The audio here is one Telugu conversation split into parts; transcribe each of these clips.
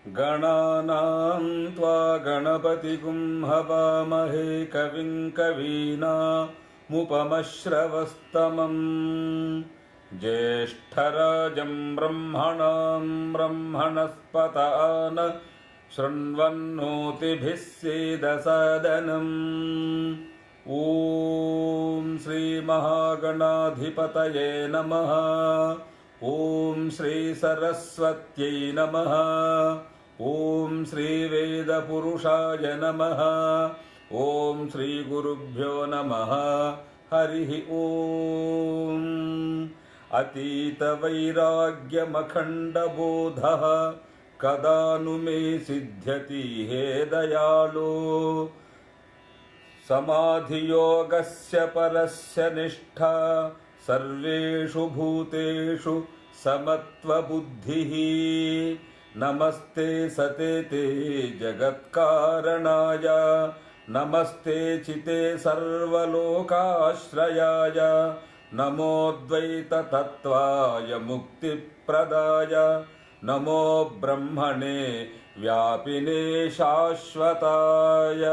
गणानां त्वा गणपतिगुं हवामहे कविं कवीनामुपमश्रवस्तमम् ज्येष्ठराजं ब्रह्मणां ब्रह्मणस्पत न शृण्वन्नोतिभिः सीदसादनम्। ओम श्री महागणाधिपतये नमः। ओम श्री सरस्वत्यै नमः। ओम श्री वेदपुरुषाय नमः। ओम श्री गुरुभ्यो नमः। हरिः ओम। अतीतवैराग्यमखण्डबोधः कदा नु मे सिद्ध्यति हे दयालो। समाधियोगस्य परस्य निष्ठा सर्वेषु भूतेषु समत्वबुद्धिः। नमस्ते सतेते जगत्कारणाय नमस्ते चिते सर्वलोकाश्रयाय नमोऽद्वैततत्त्वाय मुक्तिप्रदाय नमो ब्रह्मणे व्यापिने शाश्वताय।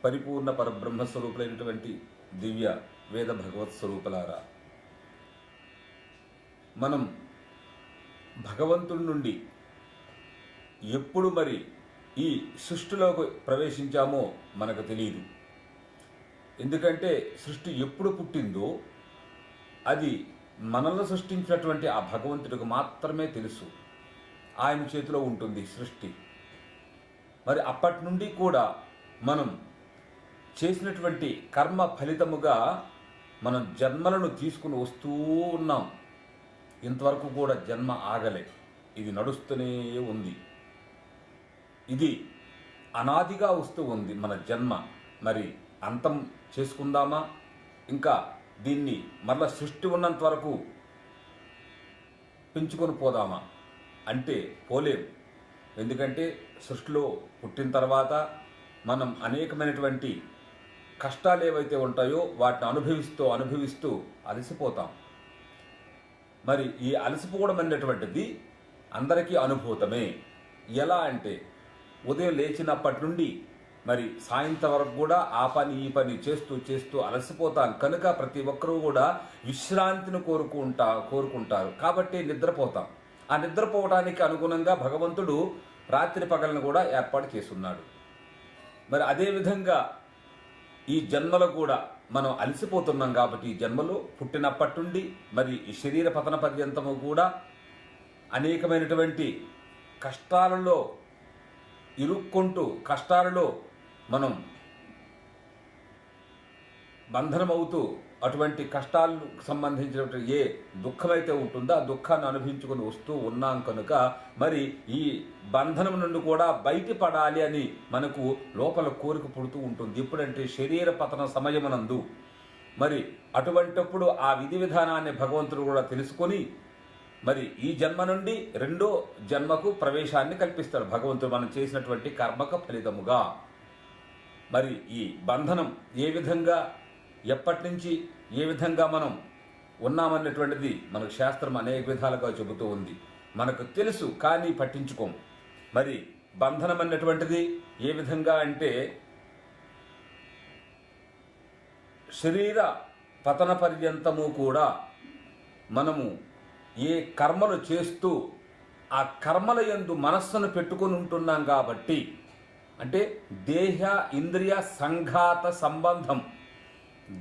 పరిపూర్ణ పరబ్రహ్మ స్వరూపులైనటువంటి దివ్య వేద భగవత్ స్వరూపులారా, మనం భగవంతుడి నుండి ఎప్పుడు మరి ఈ సృష్టిలోకి ప్రవేశించామో మనకు తెలియదు. ఎందుకంటే సృష్టి ఎప్పుడు పుట్టిందో అది మనల్ని సృష్టించినటువంటి ఆ భగవంతుడికి మాత్రమే తెలుసు. ఆయన చేతిలో ఉంటుంది సృష్టి. మరి అప్పటి నుండి కూడా మనం చేసినటువంటి కర్మ ఫలితముగా మనం జన్మలను తీసుకుని వస్తూ ఉన్నాం. ఇంతవరకు కూడా జన్మ ఆగలే, ఇది నడుస్తూనే ఉంది. ఇది అనాదిగా వస్తూ ఉంది మన జన్మ. మరి అంతం చేసుకుందామా? ఇంకా దీన్ని మరలా సృష్టి ఉన్నంత వరకు పెంచుకొని పోదామా అంటే పోలేం. ఎందుకంటే సృష్టిలో పుట్టిన తర్వాత మనం అనేకమైనటువంటి కష్టాలు ఏవైతే ఉంటాయో వాటిని అనుభవిస్తూ అలసిపోతాం. మరి ఈ అలసిపోవడం అనేటువంటిది అందరికీ అనుభూతమే. ఎలా అంటే ఉదయం లేచినప్పటి నుండి మరి సాయంత్రం వరకు కూడా ఆ పని ఈ పని చేస్తూ అలసిపోతాం. కనుక ప్రతి ఒక్కరూ కూడా విశ్రాంతిని కోరుకుంటారు. కాబట్టి నిద్రపోతాం. ఆ నిద్రపోవడానికి అనుగుణంగా భగవంతుడు రాత్రి పగలను కూడా ఏర్పాటు చేస్తున్నాడు. మరి అదేవిధంగా ఈ జన్మలో కూడా మనం అలసిపోతున్నాం. కాబట్టి ఈ జన్మలో పుట్టినప్పటి నుండి మరి ఈ శరీర పతన పర్యంతము కూడా అనేకమైనటువంటి కష్టాలలో ఇరుక్కుంటూ కష్టాలలో మనం బంధనమవుతూ అటువంటి కష్టాలకు సంబంధించినటువంటి ఏ దుఃఖమైతే ఉంటుందో ఆ దుఃఖాన్ని అనుభవించుకొని వస్తూ ఉన్నాం. కనుక మరి ఈ బంధనం నుండి కూడా బయటపడాలి అని మనకు లోపల కోరిక పుడుతూ ఉంటుంది. ఎప్పుడంటే శరీర పతన సమయమునందు. మరి అటువంటప్పుడు ఆ విధి విధానాన్ని భగవంతుడు కూడా తెలుసుకొని మరి ఈ జన్మ నుండి రెండో జన్మకు ప్రవేశాన్ని కల్పిస్తాడు భగవంతుడు మనం చేసినటువంటి కర్మక ఫలితముగా. మరి ఈ బంధనం ఏ విధంగా ఎప్పటి నుంచి ఏ విధంగా మనం ఉన్నామన్నటువంటిది మనకు శాస్త్రం అనేక విధాలుగా చెబుతూ ఉంది. మనకు తెలుసు కానీ పట్టించుకోం. మరి బంధనం అన్నటువంటిది ఏ విధంగా అంటే శరీర పతన పర్యంతము కూడా మనము ఏ కర్మలు చేస్తూ ఆ కర్మల యందు మనస్సును పెట్టుకొని ఉంటున్నాం. కాబట్టి అంటే దేహ ఇంద్రియ సంఘాత సంబంధం,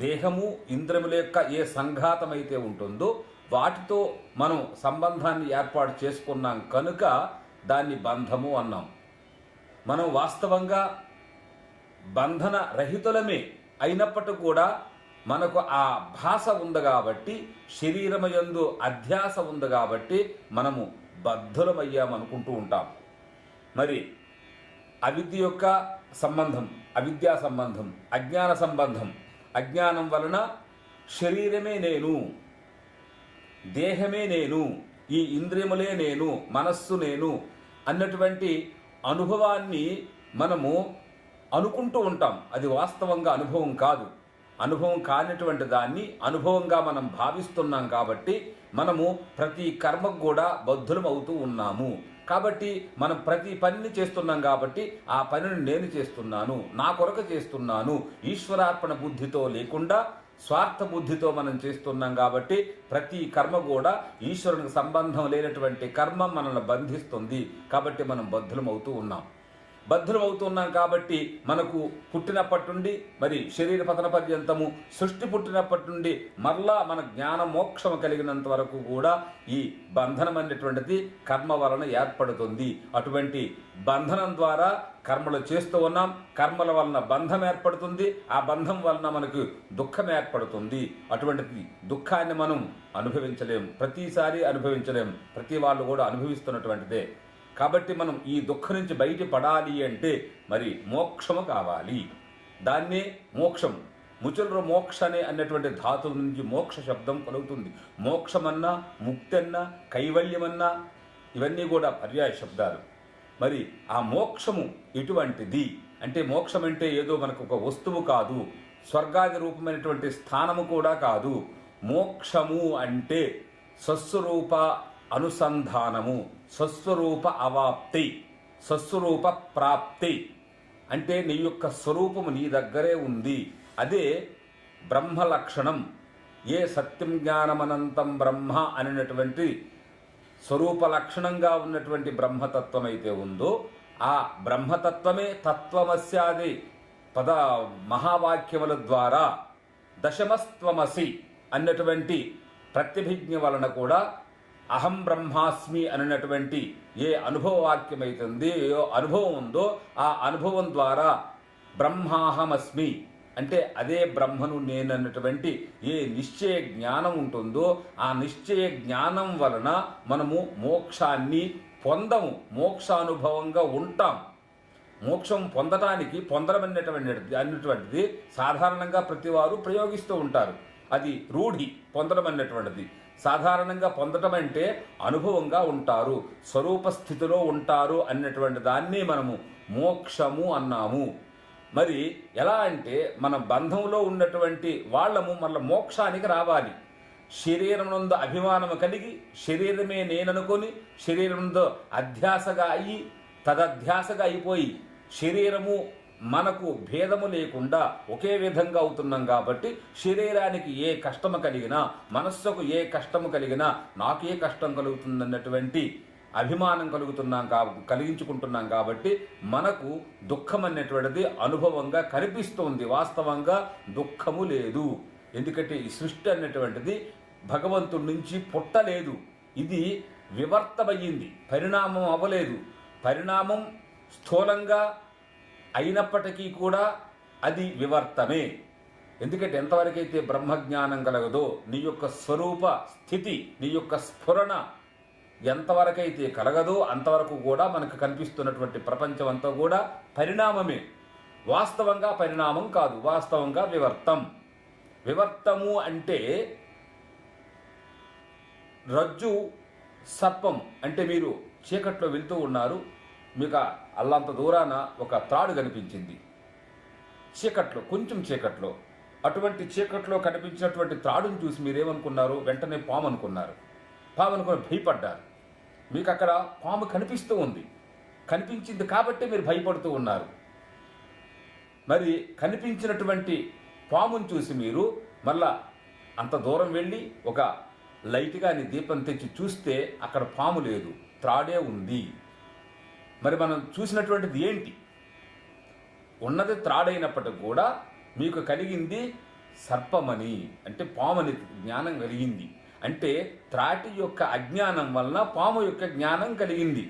దేహము ఇంద్రియముల యొక్క ఏ సంఘాతం అయితే ఉంటుందో వాటితో మనం సంబంధాన్ని ఏర్పాటు చేసుకున్నాం. కనుక దాన్ని బంధము అన్నాం. మనం వాస్తవంగా బంధన రహితులమే అయినప్పటికీ కూడా మనకు ఆ భాష ఉంది కాబట్టి, శరీరమయందు అధ్యాస ఉంది కాబట్టి మనము బద్ధులమయ్యామనుకుంటూ ఉంటాం. మరి అవిద్య యొక్క సంబంధం, అవిద్యా సంబంధం, అజ్ఞాన సంబంధం. అజ్ఞానం వలన శరీరమే నేను, దేహమే నేను, ఈ ఇంద్రియములే నేను, మనస్సు నేను అన్నటువంటి అనుభవాన్ని మనము అనుకుంటూ ఉంటాం. అది వాస్తవంగా అనుభవం కాదు. అనుభవం కానిటువంటి దాన్ని అనుభవంగా మనం భావిస్తున్నాం కాబట్టి మనము ప్రతి కర్మకు కూడా బద్ధులం అవుతూ ఉన్నాము. కాబట్టి మనం ప్రతి పనిని చేస్తున్నాం కాబట్టి ఆ పనిని నేను చేస్తున్నాను, నా కొరకు చేస్తున్నాను, ఈశ్వరార్పణ బుద్ధితో లేకుండా స్వార్థ బుద్ధితో మనం చేస్తున్నాం కాబట్టి ప్రతి కర్మ కూడా ఈశ్వరునికి సంబంధం లేనటువంటి కర్మ మనల్ని బంధిస్తుంది. కాబట్టి మనం బద్ధులం అవుతున్నాం కాబట్టి మనకు పుట్టినప్పటి నుండి మరి శరీర పతన పర్యంతము, సృష్టి పుట్టినప్పటి నుండి మరలా మన జ్ఞాన మోక్షము కలిగినంత వరకు కూడా ఈ బంధనం అనేటువంటిది కర్మ వలన ఏర్పడుతుంది. అటువంటి బంధనం ద్వారా కర్మలు చేస్తూ ఉన్నాం, కర్మల వలన బంధం ఏర్పడుతుంది, ఆ బంధం వలన మనకు దుఃఖం ఏర్పడుతుంది. అటువంటిది దుఃఖాన్ని మనం ప్రతిసారి అనుభవించలేం, ప్రతి వాళ్ళు కూడా అనుభవిస్తున్నటువంటిదే. కాబట్టి మనం ఈ దుఃఖం నుంచి బయటపడాలి అంటే మరి మోక్షము కావాలి. దాన్నే మోక్షం, ముచులరు మోక్షనే అన్నటువంటి ధాతువు నుంచి మోక్ష శబ్దం కలుగుతుంది. మోక్షమన్నా, ముక్తన్నా, కైవల్యమన్నా ఇవన్నీ కూడా పర్యాయ శబ్దాలు. మరి ఆ మోక్షము ఎటువంటిది అంటే, మోక్షం అంటే ఏదో మనకు ఒక వస్తువు కాదు, స్వర్గాది రూపమైనటువంటి స్థానము కూడా కాదు. మోక్షము అంటే స్వస్వరూప అనుసంధానము, స్వస్వరూప అవాప్తి, స్వస్వరూప ప్రాప్తి. అంటే నీ యొక్క స్వరూపము నీ దగ్గరే ఉంది. అదే బ్రహ్మ లక్షణం. ఏ సత్యం జ్ఞానమనంతం బ్రహ్మ అనేటువంటి స్వరూప లక్షణంగా ఉన్నటువంటి బ్రహ్మతత్వం అయితే ఉందో ఆ బ్రహ్మతత్వమే తత్వమస్యాది మహావాక్యముల ద్వారా దశమస్త్వమసి అన్నటువంటి ప్రత్యభిజ్ఞ వలన కూడా అహం బ్రహ్మాస్మి అన్నటువంటి ఏ అనుభవవాక్యం అవుతుంది, ఏ అనుభవం ఉందో ఆ అనుభవం ద్వారా బ్రహ్మాహమస్మి అంటే అదే బ్రహ్మను నేనన్నటువంటి ఏ నిశ్చయ జ్ఞానం ఉంటుందో ఆ నిశ్చయ జ్ఞానం వలన మనము మోక్షాన్ని పొందము, మోక్షానుభవంగా ఉంటాం. మోక్షం పొందడం అన్నటువంటిది సాధారణంగా ప్రతివారు ప్రయోగిస్తూ ఉంటారు. అది రూఢి. పొందడం అన్నటువంటిది సాధారణంగా పొందడం అంటే అనుభవంగా ఉంటారు, స్వరూప స్థితిలో ఉంటారు అన్నటువంటి దాన్ని మనము మోక్షము అన్నాము. మరి ఎలా అంటే మన బంధంలో ఉన్నటువంటి వాళ్ళము మళ్ళీ మోక్షానికి రావాలి. శరీరం నందు అభిమానము కలిగి శరీరమే నేననుకొని శరీరంతో అధ్యాసగా అయ్యి తదధ్యాసగా అయిపోయి శరీరము మనకు భేదము లేకుండా ఒకే విధంగా అవుతున్నాం కాబట్టి శరీరానికి ఏ కష్టము కలిగినా, మనస్సుకు ఏ కష్టము కలిగినా నాకే కష్టం కలుగుతుందన్నటువంటి అభిమానం కలిగించుకుంటున్నాం కాబట్టి మనకు దుఃఖం అనేటువంటిది అనుభవంగా కనిపిస్తుంది. వాస్తవంగా దుఃఖము లేదు. ఎందుకంటే ఈ సృష్టి అనేటువంటిది భగవంతుడి నుంచి పుట్టలేదు, ఇది వివర్తమయ్యింది, పరిణామం అవ్వలేదు. పరిణామం స్థూలంగా అయినప్పటికీ కూడా అది వివర్తమే. ఎందుకంటే ఎంతవరకైతే బ్రహ్మజ్ఞానం కలగదో, నీ యొక్క స్వరూప స్థితి, నీ యొక్క స్ఫురణ ఎంతవరకైతే కలగదో అంతవరకు కూడా మనకు కనిపిస్తున్నటువంటి ప్రపంచం అంతా కూడా పరిణామమే. వాస్తవంగా పరిణామం కాదు, వాస్తవంగా వివర్తం. వివర్తము అంటే రజ్జు సర్పం. అంటే మీరు చీకట్లో వెళ్తూ ఉన్నారు, మీకు అల్లంత దూరాన ఒక త్రాడు కనిపించింది చీకట్లో, కొంచెం చీకట్లో. అటువంటి చీకట్లో కనిపించినటువంటి త్రాడును చూసి మీరేమనుకున్నారు? వెంటనే పాము అనుకున్నారు. పాము అనుకుని భయపడ్డారు. మీకు అక్కడ పాము కనిపిస్తూ ఉంది, కనిపించింది కాబట్టి మీరు భయపడుతూ ఉన్నారు. మరి కనిపించినటువంటి పామును చూసి మీరు మళ్ళా అంత దూరం వెళ్ళి ఒక లైట్గా దీపం తెచ్చి చూస్తే అక్కడ పాము లేదు, త్రాడే ఉంది. మరి మనం చూసినటువంటిది ఏంటి? ఉన్నది త్రాడైనప్పటికి కూడా మీకు కలిగింది సర్పమని, అంటే పామని జ్ఞానం కలిగింది. అంటే త్రాటి యొక్క అజ్ఞానం వలన పాము యొక్క జ్ఞానం కలిగింది.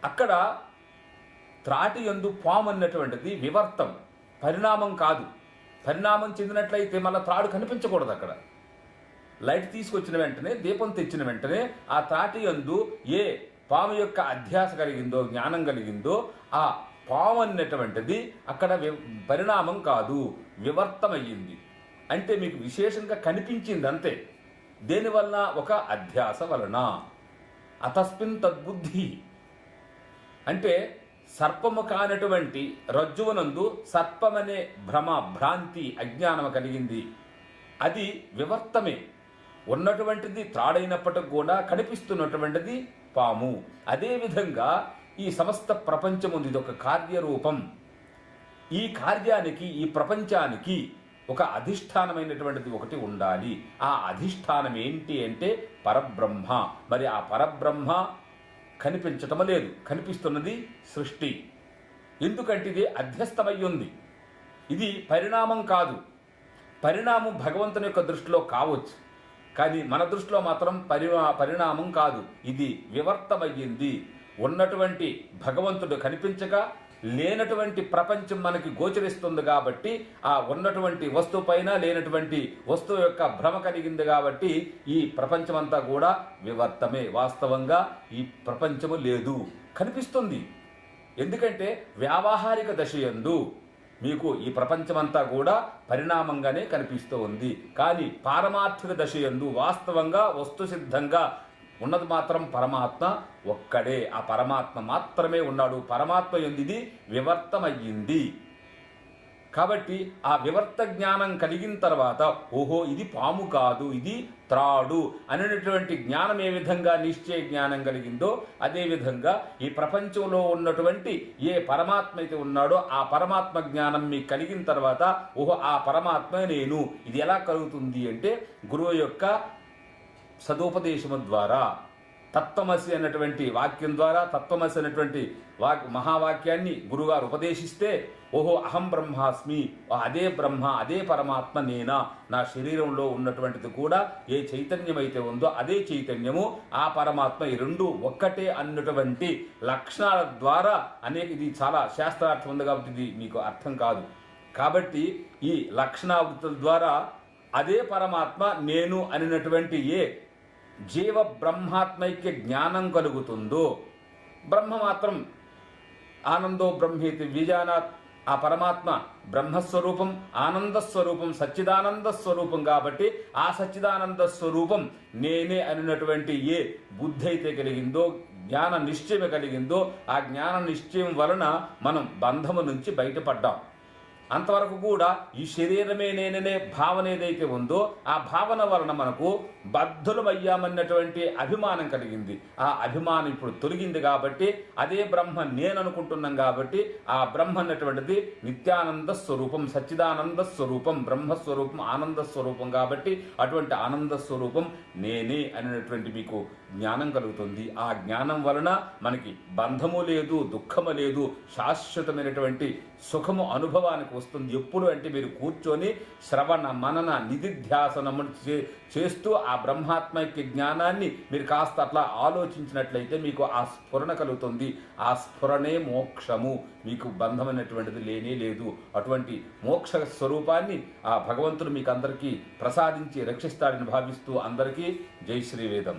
అక్కడ త్రాటి యందు పాము అన్నటువంటిది వివర్తం, పరిణామం కాదు. పరిణామం చెందినట్లయితే మళ్ళీ త్రాడు కనిపించకూడదు. అక్కడ లైట్ తీసుకొచ్చిన వెంటనే, దీపం తెచ్చిన వెంటనే ఆ త్రాటి యందు ఏ పాము యొక్క అధ్యాస కలిగిందో, జ్ఞానం కలిగిందో, ఆ పాము అన్నటువంటిది అక్కడ పరిణామం కాదు, వివర్తమయ్యింది. అంటే మీకు విశేషంగా కనిపించింది అంతే. దేనివలన? ఒక అధ్యాస వలన. అతస్మిన్ తద్బుద్ధి. అంటే సర్పము కానటువంటి రజ్జువునందు సర్పమనే భ్రాంతి అజ్ఞానము కలిగింది. అది వివర్తమే. ఉన్నటువంటిది త్రాడైనప్పటికి కూడా కనిపిస్తున్నటువంటిది పాము. అదేవిధంగా ఈ సమస్త ప్రపంచం ఉంది, ఇది ఒక కార్యరూపం. ఈ కార్యానికి, ఈ ప్రపంచానికి ఒక అధిష్టానమైనటువంటిది ఒకటి ఉండాలి. ఆ అధిష్టానం ఏంటి అంటే పరబ్రహ్మ. మరి ఆ పరబ్రహ్మ కనిపించటం లేదు, కనిపిస్తున్నది సృష్టి. ఎందుకంటే ఇది అధ్యస్థమై ఉంది. ఇది పరిణామం కాదు. పరిణామం భగవంతుని యొక్క దృష్టిలో కావచ్చు, కానీ మన దృష్టిలో మాత్రం పరిణామం కాదు. ఇది వివర్తమయ్యింది. ఉన్నటువంటి భగవంతుడు కనిపించగా లేనటువంటి ప్రపంచం మనకి గోచరిస్తుంది కాబట్టి, ఆ ఉన్నటువంటి వస్తువు పైన లేనటువంటి వస్తువు యొక్క భ్రమ కలిగింది కాబట్టి ఈ ప్రపంచమంతా కూడా వివర్తమే. వాస్తవంగా ఈ ప్రపంచము లేదు, కనిపిస్తుంది. ఎందుకంటే వ్యావహారిక దశయందు మీకు ఈ ప్రపంచమంతా కూడా పరిణామంగానే కనిపిస్తూ ఉంది. కానీ పారమార్థిక దశయందు వాస్తవంగా వస్తుసిద్ధంగా ఉన్నది మాత్రం పరమాత్మ ఒక్కడే. ఆ పరమాత్మ మాత్రమే ఉన్నాడు. పరమాత్మ ఎందిది వివర్తమయ్యింది. కాబట్టి ఆ వివర్త జ్ఞానం కలిగిన తర్వాత ఓహో ఇది పాము కాదు, ఇది త్రాడు అనేటువంటి జ్ఞానం ఏ విధంగా నిశ్చయ జ్ఞానం కలిగిందో అదేవిధంగా ఈ ప్రపంచంలో ఉన్నటువంటి ఏ పరమాత్మ అయితే ఉన్నాడో ఆ పరమాత్మ జ్ఞానం మీకు కలిగిన తర్వాత ఓహో ఆ పరమాత్మ నేను. ఇది ఎలా కలుగుతుంది అంటే గురువు యొక్క సదుపదేశము ద్వారా, తత్వమసి అన్నటువంటి వాక్యం ద్వారా, తత్వమసి అనేటువంటి మహావాక్యాన్ని గురుగారు ఉపదేశిస్తే ఓహో అహం బ్రహ్మాస్మి, అదే బ్రహ్మ, అదే పరమాత్మ నేనా, నా శరీరంలో ఉన్నటువంటిది కూడా ఏ చైతన్యం అయితే ఉందో అదే చైతన్యము, ఆ పరమాత్మ, ఈ రెండు ఒక్కటే అన్నటువంటి లక్షణాల ద్వారా ఇది చాలా శాస్త్రార్థం ఉంది కాబట్టి ఇది మీకు అర్థం కాదు. కాబట్టి ఈ లక్షణావృత్తుల ద్వారా అదే పరమాత్మ నేను అనినటువంటి ఏ జీవ బ్రహ్మాత్మైక్య జ్ఞానం కలుగుతుందో, బ్రహ్మ మాత్రం ఆనందో బ్రహ్మేతి విజానాత్, ఆ పరమాత్మ బ్రహ్మస్వరూపం, ఆనందస్వరూపం, సచ్చిదానంద స్వరూపం కాబట్టి ఆ సచ్చిదానంద స్వరూపం నేనే అనినటువంటి ఏ బుద్ధి అయితే కలిగిందో, జ్ఞాన నిశ్చయం కలిగిందో, ఆ జ్ఞాన నిశ్చయం వలన మనం బంధము నుంచి బయటపడ్డాం. అంతవరకు కూడా ఈ శరీరమే నేననే భావన ఏదైతే ఉందో ఆ భావన వలన మనకు బద్ధులమయ్యామన్నటువంటి అభిమానం కలిగింది. ఆ అభిమానం ఇప్పుడు తొలగింది కాబట్టి అదే బ్రహ్మ నేను అనుకుంటున్నాం కాబట్టి ఆ బ్రహ్మ అన్నటువంటిది నిత్యానంద స్వరూపం, సచ్చిదానంద స్వరూపం, బ్రహ్మస్వరూపం, ఆనంద స్వరూపం కాబట్టి అటువంటి ఆనంద స్వరూపం నేనే అనేటువంటి మీకు జ్ఞానం కలుగుతుంది. ఆ జ్ఞానం వలన మనకి బంధము లేదు, దుఃఖము లేదు, శాశ్వతమైనటువంటి సుఖము అనుభవానికి వస్తుంది. ఎప్పుడు అంటే మీరు కూర్చొని శ్రవణ మనన నిధిధ్యాసనము చేస్తూ ఆ బ్రహ్మాత్మైక్య జ్ఞానాన్ని మీరు కాస్త అట్లా ఆలోచించినట్లయితే మీకు ఆ స్ఫురణ కలుగుతుంది. ఆ స్ఫురణే మోక్షము. మీకు బంధమైనటువంటిది లేనే లేదు. అటువంటి మోక్ష స్వరూపాన్ని ఆ భగవంతుడు మీకు అందరికీ ప్రసాదించి రక్షిస్తాడని భావిస్తూ అందరికీ జై శ్రీవేదం.